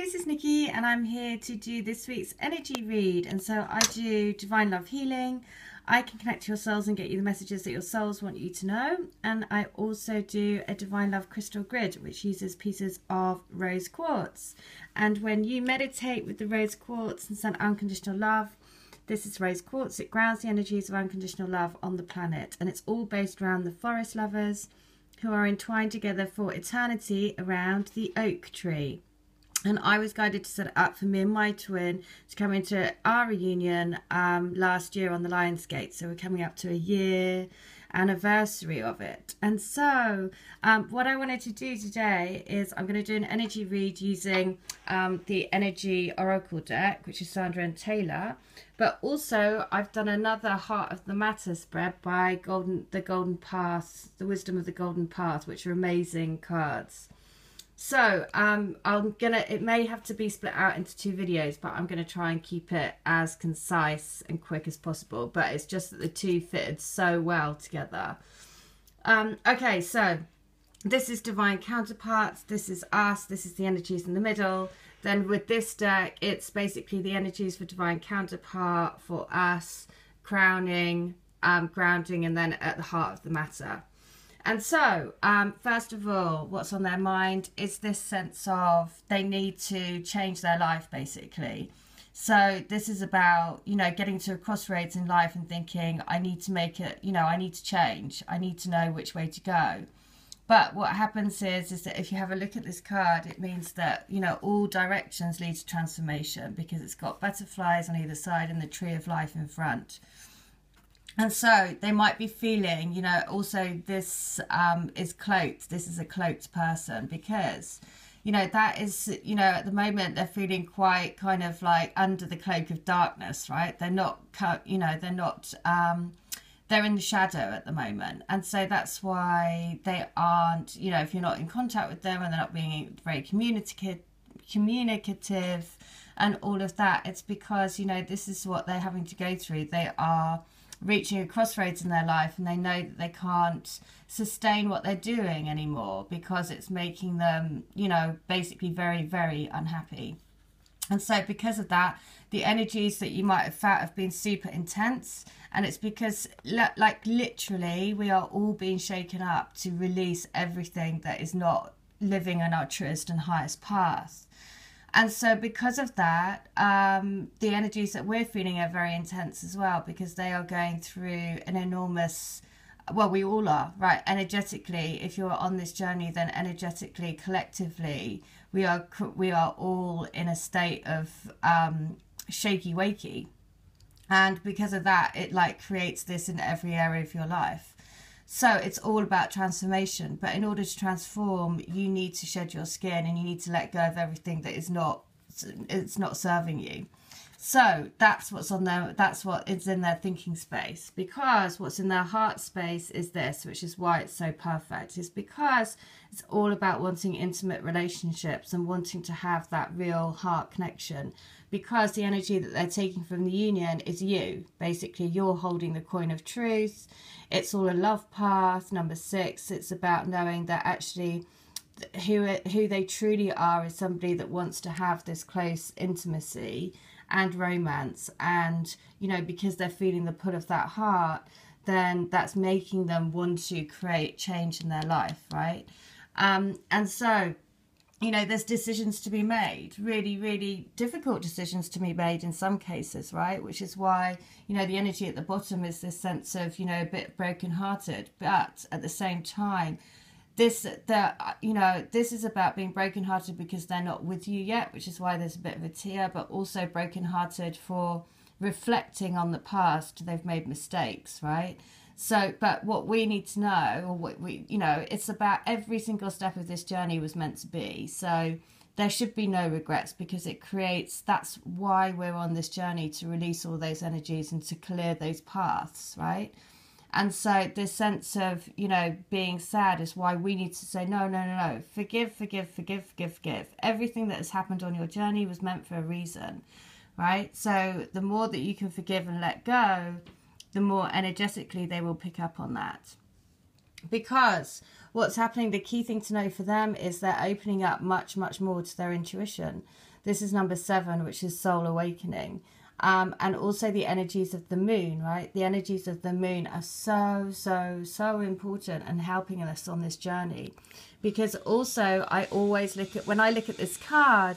this is Nikki and I'm here to do this week's energy read. And so I do divine love healing. I can connect to your souls and get you the messages that your souls want you to know. And I also do a divine love crystal grid, which uses pieces of rose quartz. And when you meditate with the rose quartz and send unconditional love, this is rose quartz. It grounds the energies of unconditional love on the planet. And it's all based around the forest lovers who are entwined together for eternity around the oak tree. And I was guided to set it up for me and my twin to come into our reunion last year on the Lionsgate. So we're coming up to a year anniversary of it. And so what I wanted to do today is I'm going to do an energy read using the Energy Oracle deck, which is Sandra and Taylor. But also I've done another Heart of the Matter spread by the Golden Path, the Wisdom of the Golden Path, which are amazing cards. So it may have to be split out into two videos, but I'm going to try and keep it as concise and quick as possible. But it's just that the two fitted so well together. Okay, so this is divine counterparts. This is us. This is the energies in the middle. Then with this deck, it's basically the energies for divine counterpart, for us, crowning, grounding, and then at the heart of the matter. And so, first of all, what's on their mind is this sense of they need to change their life, basically. So this is about, you know, getting to a crossroads in life and thinking, I need to make it, you know, I need to change. I need to know which way to go. But what happens is that if you have a look at this card, it means that, you know, all directions lead to transformation because it's got butterflies on either side and the tree of life in front. And so they might be feeling, you know, also this is cloaked. This is a cloaked person because, you know, that is, you know, at the moment they're feeling quite kind of like under the cloak of darkness, right? They're not, you know, they're not, they're in the shadow at the moment. And so that's why they aren't, you know, if you're not in contact with them and they're not being very communicative and all of that, it's because, you know, this is what they're having to go through. They are reaching a crossroads in their life and they know that they can't sustain what they're doing anymore because it's making them, you know, basically very, very unhappy. And so because of that, the energies that you might have felt have been super intense. And it's because, like, literally, we are all being shaken up to release everything that is not living on our truest and highest path. And so because of that, the energies that we're feeling are very intense as well, because they are going through an enormous, well, we all are, right? Energetically, if you're on this journey, then energetically, collectively, we are all in a state of shaky wakey. And because of that, it like creates this in every area of your life. So it's all about transformation. But in order to transform, you need to shed your skin and you need to let go of everything that is not serving you. So that's what's on there. That's what is in their thinking space. Because what's in their heart space is this, which is why it's so perfect. Is because it's all about wanting intimate relationships and wanting to have that real heart connection. Because the energy that they're taking from the union is you. Basically, you're holding the coin of truth. It's all a love path. Number 6, it's about knowing that actually who they truly are is somebody that wants to have this close intimacy and romance. And, you know, because they're feeling the pull of that heart, then that's making them want to create change in their life, right? And so, you know, there's decisions to be made, really, really difficult decisions to be made in some cases, right? Which is why, you know, the energy at the bottom is this sense of, you know, a bit brokenhearted. But at the same time, this is about being brokenhearted because they're not with you yet, which is why there's a bit of a tear, but also brokenhearted for reflecting on the past. They've made mistakes, right? So, but what we need to know, or what we, you know, it's about every single step of this journey was meant to be. So there should be no regrets because it creates, that's why we're on this journey, to release all those energies and to clear those paths, right? And so this sense of, you know, being sad is why we need to say, no, forgive. Everything that has happened on your journey was meant for a reason, right? So the more that you can forgive and let go, the more energetically they will pick up on that. Because what's happening, the key thing to know for them is they're opening up much, much more to their intuition. This is number 7, which is soul awakening. And also the energies of the moon, right? The energies of the moon are so, so, so important and helping us on this journey. Because also I always look at, when I look at this card,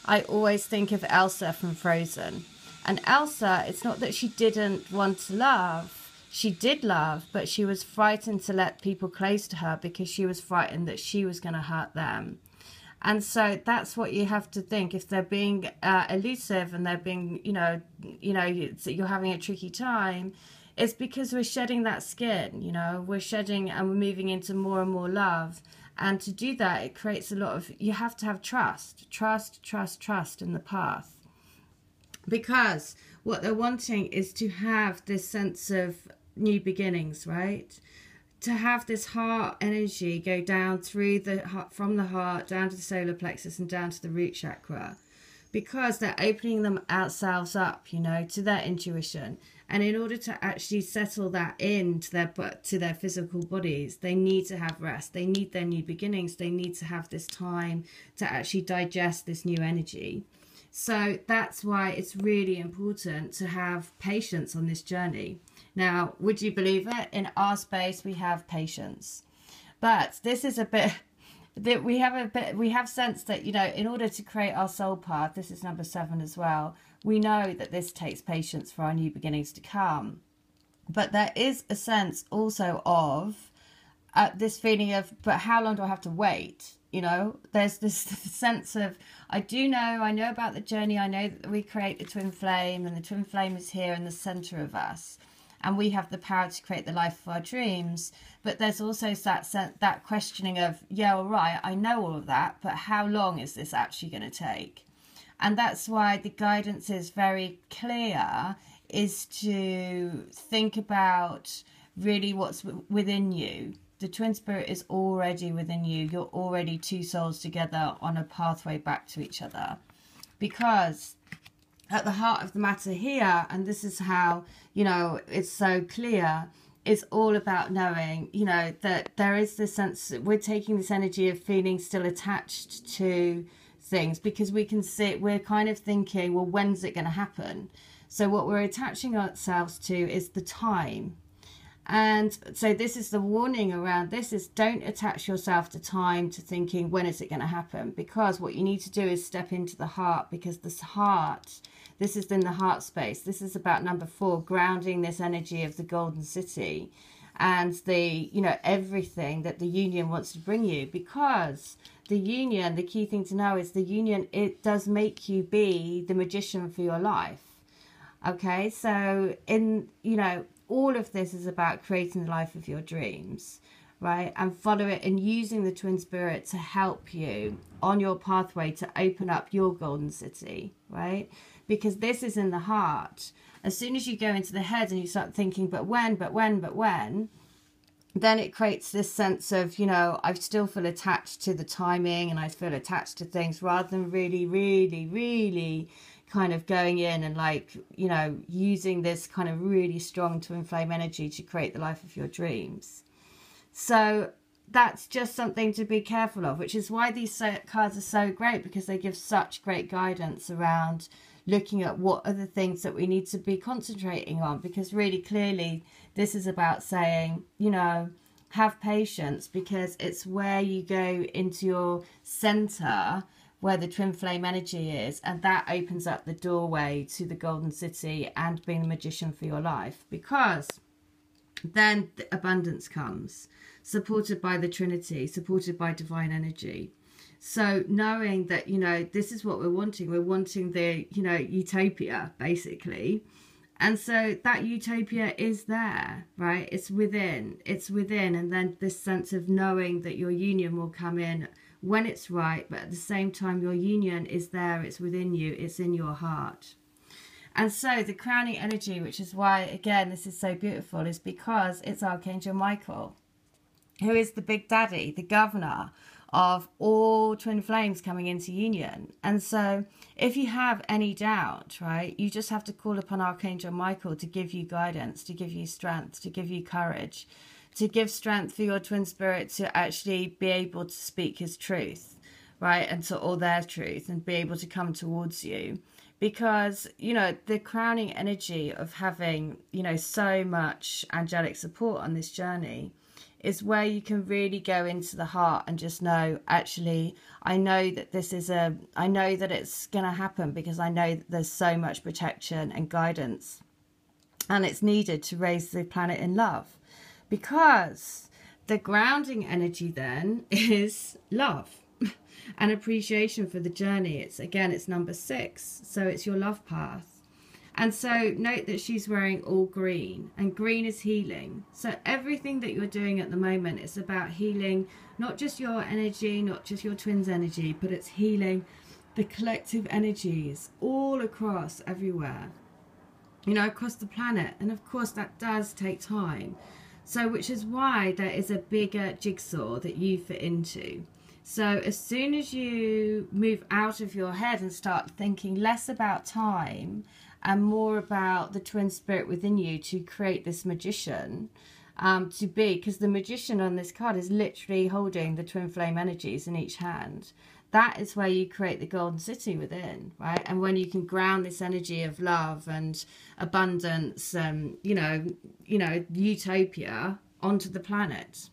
I always think of Elsa from Frozen. And Elsa, it's not that she didn't want to love. She did love, but she was frightened to let people close to her because she was frightened that she was going to hurt them. And so that's what you have to think. If they're being elusive and they're being, you're having a tricky time, it's because we're shedding that skin, we're shedding and we're moving into more and more love. And to do that, it creates a lot of, you have to have trust in the path. Because what they're wanting is to have this sense of new beginnings, right? To have this heart energy go down through the heart, from the heart down to the solar plexus and down to the root chakra, because they're opening themselves up, to their intuition. And in order to actually settle that into their physical bodies, they need to have rest. They need their new beginnings. They need to have this time to actually digest this new energy. So that's why it's really important to have patience on this journey. Now, would you believe it? In our space, we have patience. But this is a bit that we have sense that, in order to create our soul path, this is number 7 as well, we know that this takes patience for our new beginnings to come. But there is a sense also of this feeling of, but how long do I have to wait? There's this sense of, I know about the journey. I know that we create the twin flame, and the twin flame is here in the center of us. And we have the power to create the life of our dreams. But there's also that questioning of, yeah, all right, I know all of that, but how long is this actually going to take? And that's why the guidance is very clear, is to think about really what's within you. The twin spirit is already within you. You're already 2 souls together on a pathway back to each other. Because at the heart of the matter here, and this is how, it's so clear, it's all about knowing, that there is this sense that we're taking this energy of feeling still attached to things, because we can see, we're kind of thinking, well, when's it going to happen? So what we're attaching ourselves to is the time. And so this is the warning around this, is don't attach yourself to time, to thinking, when is it going to happen? Because what you need to do is step into the heart, because this heart, this is in the heart space. This is about number 4, grounding this energy of the golden city and the, everything that the union wants to bring you. Because the union, the key thing to know is the union, it does make you be the magician for your life. Okay, so all of this is about creating the life of your dreams, right? And follow it, and using the twin spirit to help you on your pathway to open up your golden city, right? Because this is in the heart. As soon as you go into the head and you start thinking, but when, then it creates this sense of, I still feel attached to the timing, and I feel attached to things, rather than really, really, really kind of going in and using this kind of really strong twin flame energy to create the life of your dreams. So that's just something to be careful of, which is why these cards are so great, because they give such great guidance around looking at what are the things that we need to be concentrating on. Because really clearly this is about saying, have patience, because it's where you go into your center, where the twin flame energy is, and that opens up the doorway to the golden city and being the magician for your life. Because then the abundance comes, supported by the Trinity, supported by divine energy. So knowing that, this is what we're wanting the, utopia, basically. And so that utopia is there, right? It's within, and then this sense of knowing that your union will come in when it's right, but at the same time your union is there, it's within you, it's in your heart. And so the crowning energy, which is why, again, this is so beautiful, is because it's Archangel Michael, who is the big daddy, the governor of all twin flames coming into union. And so if you have any doubt, right, you just have to call upon Archangel Michael to give you guidance, to give you strength, to give you courage, to give strength for your twin spirit to actually be able to speak his truth, right? And to all their truth, and be able to come towards you. Because, you know, the crowning energy of having, you know, so much angelic support on this journey is where you can really go into the heart and just know, actually, I know that I know that it's going to happen, because I know that there's so much protection and guidance, and it's needed to raise the planet in love. Because the grounding energy then is love and appreciation for the journey. It's number 6, so it's your love path. And so note that she's wearing all green, and green is healing. So everything that you're doing at the moment is about healing, not just your energy, not just your twins' energy, but it's healing the collective energies all across everywhere, you know, across the planet. And of course that does take time. So which is why there is a bigger jigsaw that you fit into. So as soon as you move out of your head and start thinking less about time and more about the twin spirit within you to create this magician, to be, because the magician on this card is literally holding the twin flame energies in each hand. That is where you create the golden city within, right? And when you can ground this energy of love and abundance, you know, utopia onto the planet.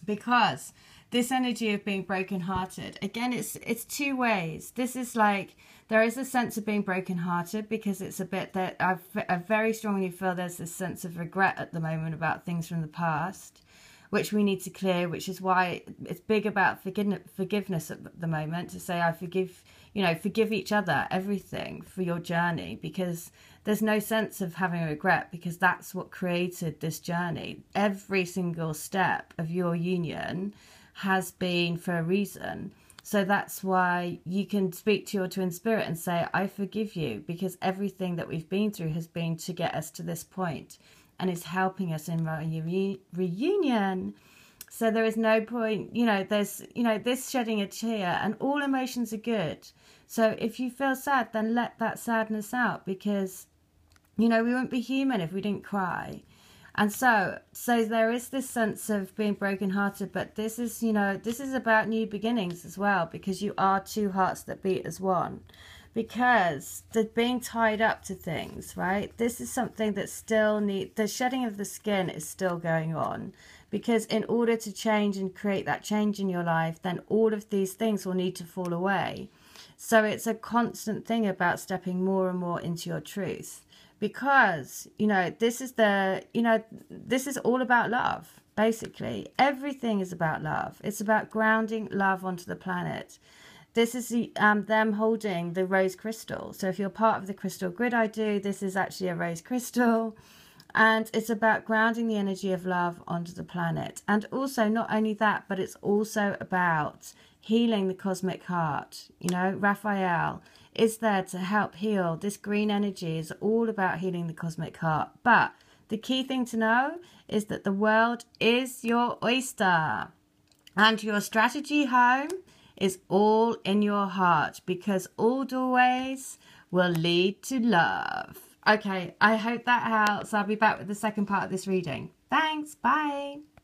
Because this energy of being brokenhearted, again, it's two ways. This is like, there is a sense of being brokenhearted, because it's a bit that I very strongly feel there's this sense of regret at the moment about things from the past, which we need to clear, which is why it's big about forgiveness at the moment, to say I forgive, you know, forgive each other, everything for your journey, because there's no sense of having a regret, because that's what created this journey. Every single step of your union has been for a reason. So that's why you can speak to your twin spirit and say, I forgive you, because everything that we've been through has been to get us to this point, and is helping us in our reunion. So there is no point, you know, there's, you know, this shedding a tear, and all emotions are good. So if you feel sad, then let that sadness out, because, you know, we wouldn't be human if we didn't cry. And so there is this sense of being brokenhearted, but this is, you know, this is about new beginnings as well, because you are two hearts that beat as one. Because the being tied up to things, right? This is something that still the shedding of the skin is still going on. Because in order to change and create that change in your life, then all of these things will need to fall away. So it's a constant thing about stepping more and more into your truth. Because, you know, this is this is all about love, basically. Everything is about love. It's about grounding love onto the planet. This is them holding the rose crystal. So if you're part of the crystal grid I do, this is actually a rose crystal. And it's about grounding the energy of love onto the planet. And also, not only that, but it's also about healing the cosmic heart. You know, Raphael is there to help heal. This green energy is all about healing the cosmic heart. But the key thing to know is that the world is your oyster. And your strategy home is all in your heart, because all doorways will lead to love. Okay, I hope that helps. I'll be back with the second part of this reading. Thanks, bye.